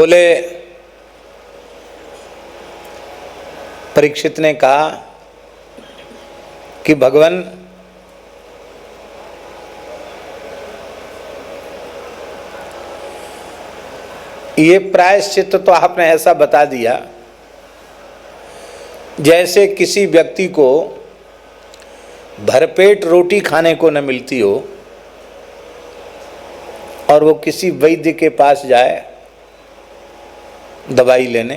बोले, परीक्षित ने कहा कि भगवान ये प्रायश्चित तो आपने ऐसा बता दिया जैसे किसी व्यक्ति को भरपेट रोटी खाने को न मिलती हो और वो किसी वैद्य के पास जाए दवाई लेने,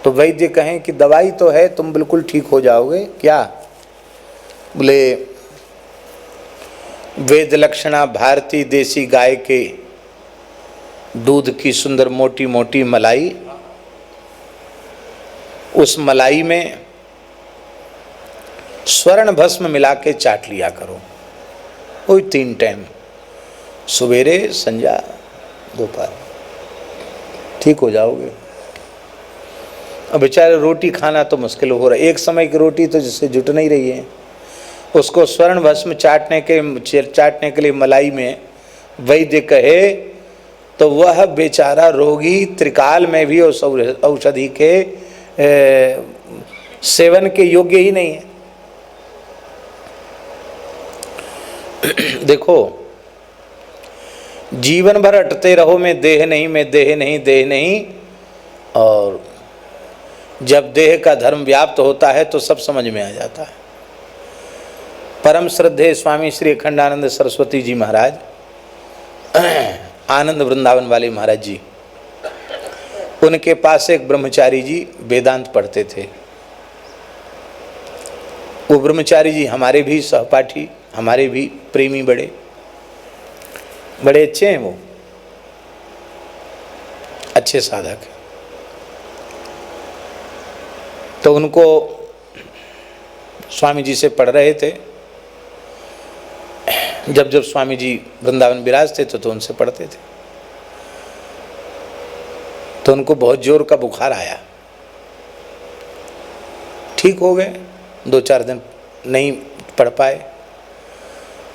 तो वैद्य कहें कि दवाई तो है, तुम बिल्कुल ठीक हो जाओगे क्या? बोले, वेद लक्षणा भारतीय देसी गाय के दूध की सुंदर मोटी मोटी मलाई, उस मलाई में स्वर्ण भस्म मिला के चाट लिया करो, वही 3 टाइम, सवेरे संध्या दोपहर, ठीक हो जाओगे। अब बेचारे रोटी खाना तो मुश्किल हो रहा है, एक समय की रोटी तो जिससे जुट नहीं रही है, उसको स्वर्ण भस्म चाटने के लिए मलाई में वैद्य कहे तो वह बेचारा रोगी त्रिकाल में भी उस औषधि के सेवन के योग्य ही नहीं है। देखो, जीवन भर अटते रहो मैं देह नहीं, मैं देह नहीं, देह नहीं, और जब देह का धर्म व्याप्त होता है तो सब समझ में आ जाता है। परम श्रद्धेय स्वामी श्री अखंडानंद सरस्वती जी महाराज, आनंद वृंदावन वाले महाराज जी, उनके पास एक ब्रह्मचारी जी वेदांत पढ़ते थे। वो ब्रह्मचारी जी हमारे भी सहपाठी, हमारे भी प्रेमी, बड़े अच्छे हैं, वो अच्छे साधक। तो उनको स्वामी जी से पढ़ रहे थे, जब स्वामी जी वृंदावन विराजते थे तो उनसे पढ़ते थे। तो उनको बहुत जोर का बुखार आया, ठीक हो गए, 2-4 दिन नहीं पढ़ पाए।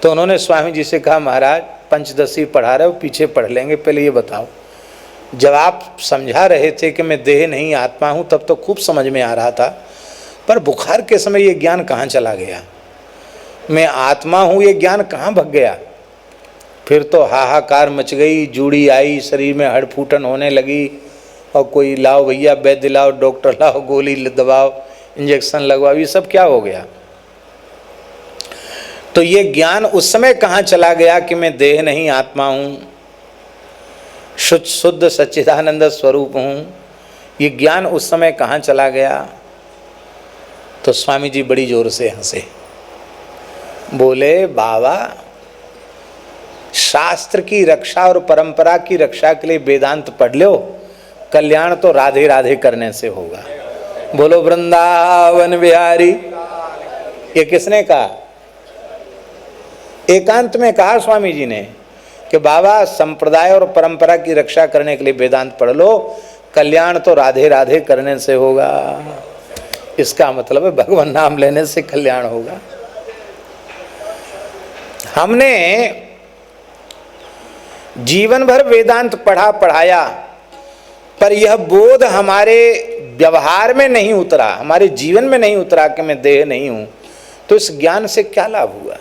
तो उन्होंने स्वामी जी से कहा, महाराज पंचदशी पढ़ा रहे हो, पीछे पढ़ लेंगे, पहले ये बताओ, जब आप समझा रहे थे कि मैं देह नहीं आत्मा हूँ तब तो खूब समझ में आ रहा था, पर बुखार के समय ये ज्ञान कहाँ चला गया? मैं आत्मा हूँ ये ज्ञान कहाँ भग गया? फिर तो हाहाकार मच गई, जूड़ी आई, शरीर में हड़फूटन होने लगी, और कोई लाओ भैया वैद्य लाओ, डॉक्टर लाओ, गोली दबाओ, इंजेक्शन लगवाओ, ये सब क्या हो गया? तो ये ज्ञान उस समय कहाँ चला गया कि मैं देह नहीं आत्मा हूँ, शुद्ध सच्चिदानंद स्वरूप हूँ? ये ज्ञान उस समय कहाँ चला गया? तो स्वामी जी बड़ी जोर से हंसे, बोले, बाबा शास्त्र की रक्षा और परंपरा की रक्षा के लिए वेदांत पढ़ लो, कल्याण तो राधे राधे करने से होगा। बोलो वृंदावन बिहारी। ये किसने कहा? एकांत में कहा स्वामी जी ने कि बाबा संप्रदाय और परंपरा की रक्षा करने के लिए वेदांत पढ़ लो, कल्याण तो राधे राधे करने से होगा। इसका मतलब है भगवान नाम लेने से कल्याण होगा। हमने जीवन भर वेदांत पढ़ाया, पर यह बोध हमारे व्यवहार में नहीं उतरा, हमारे जीवन में नहीं उतरा कि मैं देह नहीं हूं, तो इस ज्ञान से क्या लाभ हुआ?